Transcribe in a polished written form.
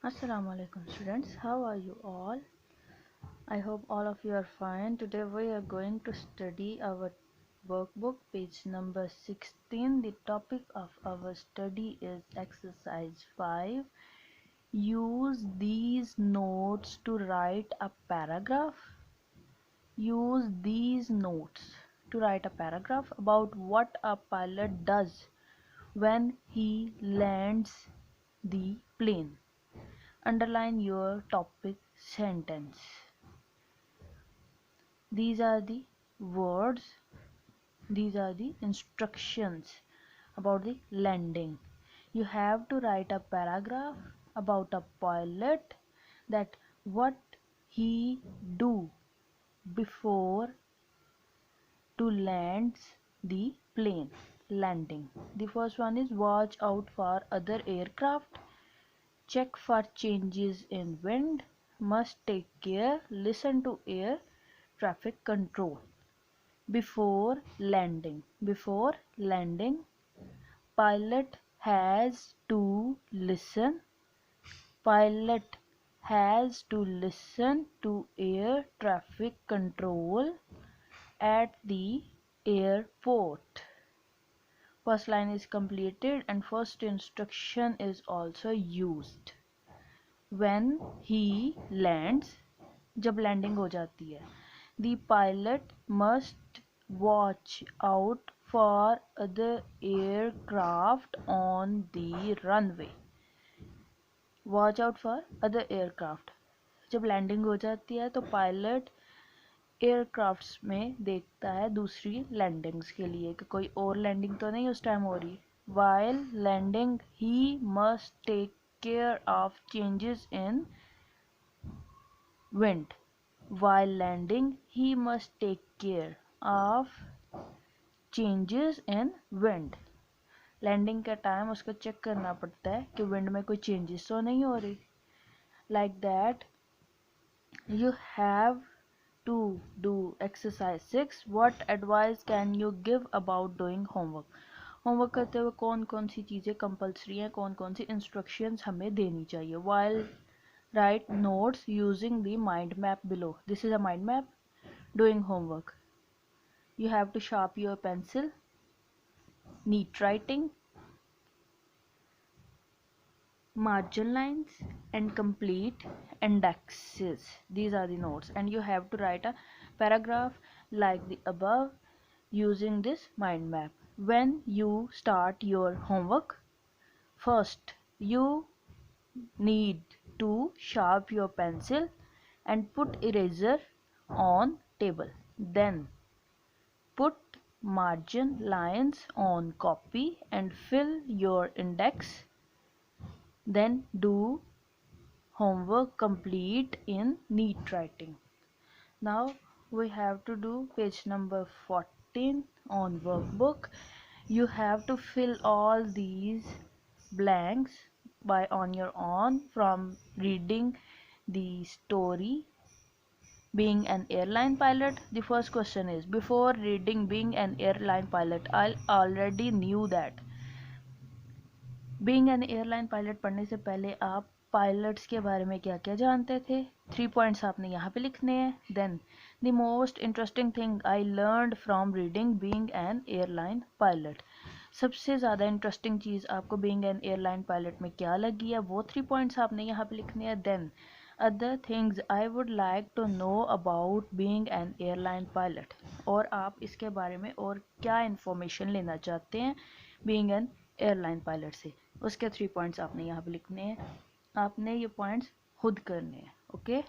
Assalamu alaikum students, how are you all? I hope all of you are fine. Today we are going to study our workbook page number 16. The topic of our study is exercise 5. Use these notes to write a paragraph. Use these notes to write a paragraph about what a pilot does when he lands the plane. Underline your topic sentence. These are the words, these are the instructions about the landing. You have to write a paragraph about a pilot, that what he do before to land the plane. Landing. The first one is watch out for other aircraft, check for changes in wind, must take care, listen to air traffic control. Before landing. Before landing, pilot has to listen. Pilot has to listen to air traffic control at the airport. First line is completed and first instruction is also used. When he lands, जब landing हो जाती है, the pilot must watch out for other aircraft on the runway. Watch out for other aircraft. जब landing हो जाती है तो pilot aircrafts में देखता है दूसरी लैंडिंग्स के लिए कि कोई और लैंडिंग तो नहीं उस टाइम हो रही. While landing, he must take care of changes in wind. While landing, he must take care of changes in wind. Landing के टाइम उसको चेक करना पड़ता है कि विंड में कोई चेंजेस तो नहीं हो रही. Like that, you have to do exercise 6. What advice can you give about doing homework? Homework करते हुए कौन कौन सी चीज़ें कंपल्सरी हैं, कौन कौन सी इंस्ट्रक्शंस हमें देनी चाहिए. While write notes using the mind map below. This is a mind map. Doing homework, you have to sharpen your pencil, neat writing, margin lines and complete indexes. These are the notes, and you have to write a paragraph like the above using this mind map. When you start your homework, first you need to sharpen your pencil and put eraser on table. Then put margin lines on copy and fill your index. Then do homework complete in neat writing. Now we have to do page number 14 on workbook. You have to fill all these blanks by on your own from reading the story Being an Airline Pilot. The first question is, before reading Being an Airline Pilot, I already knew that. Being an Airline Pilot पढ़ने से पहले आप pilots के बारे में क्या क्या जानते थे. 3 पॉइंट्स आपने यहाँ पे लिखने हैं. Then the most interesting thing I learned from reading being an airline pilot. सबसे ज़्यादा इंटरेस्टिंग चीज़ आपको बीइंग एन एयरलाइन पायलट में क्या लगी है, वो 3 पॉइंट्स आपने यहाँ पे लिखने हैं. Then other things I would like to know about being an airline pilot, और आप इसके बारे में और क्या इन्फॉर्मेशन लेना चाहते हैं बीइंग एन एयरलाइन पायलट से. उसके 3 पॉइंट्स आपने यहाँ पे लिखने हैं. आपने ये पॉइंट्स खुद करने हैं. ओके.